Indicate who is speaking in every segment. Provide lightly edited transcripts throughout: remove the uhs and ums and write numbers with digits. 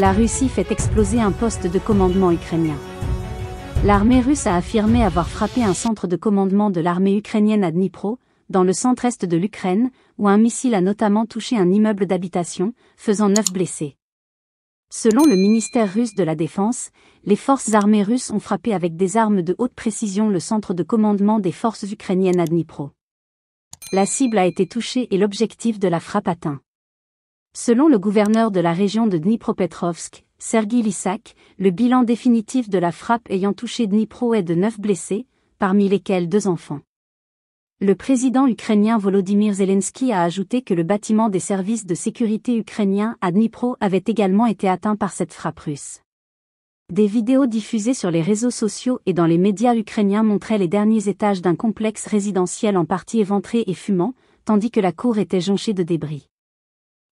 Speaker 1: La Russie fait exploser un poste de commandement ukrainien. L'armée russe a affirmé avoir frappé un centre de commandement de l'armée ukrainienne à Dnipro, dans le centre-est de l'Ukraine, où un missile a notamment touché un immeuble d'habitation, faisant 9 blessés. Selon le ministère russe de la Défense, les forces armées russes ont frappé avec des armes de haute précision le centre de commandement des forces ukrainiennes à Dnipro. La cible a été touchée et l'objectif de la frappe atteint. Selon le gouverneur de la région de Dnipropetrovsk, Sergueï Lysak, le bilan définitif de la frappe ayant touché Dnipro est de 9 blessés, parmi lesquels 2 enfants. Le président ukrainien Volodymyr Zelensky a ajouté que le bâtiment des services de sécurité ukrainiens à Dnipro avait également été atteint par cette frappe russe. Des vidéos diffusées sur les réseaux sociaux et dans les médias ukrainiens montraient les derniers étages d'un complexe résidentiel en partie éventré et fumant, tandis que la cour était jonchée de débris.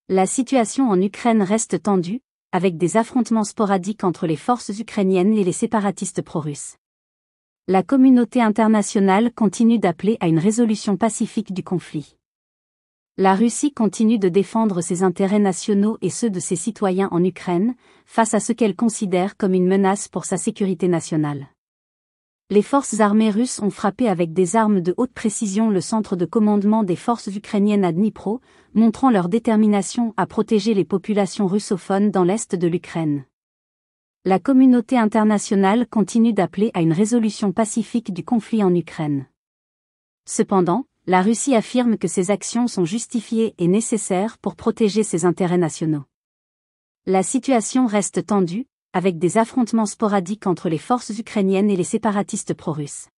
Speaker 1: La situation en Ukraine reste tendue, avec des affrontements sporadiques entre les forces ukrainiennes et les séparatistes pro-russes. La communauté internationale continue d'appeler à une résolution pacifique du conflit. La Russie continue de défendre ses intérêts nationaux et ceux de ses citoyens en Ukraine, face à ce qu'elle considère comme une menace pour sa sécurité nationale. Les forces armées russes ont frappé avec des armes de haute précision le centre de commandement des forces ukrainiennes à Dnipro, montrant leur détermination à protéger les populations russophones dans l'est de l'Ukraine. La communauté internationale continue d'appeler à une résolution pacifique du conflit en Ukraine. Cependant, la Russie affirme que ces actions sont justifiées et nécessaires pour protéger ses intérêts nationaux. La situation reste tendue, avec des affrontements sporadiques entre les forces ukrainiennes et les séparatistes pro-russes.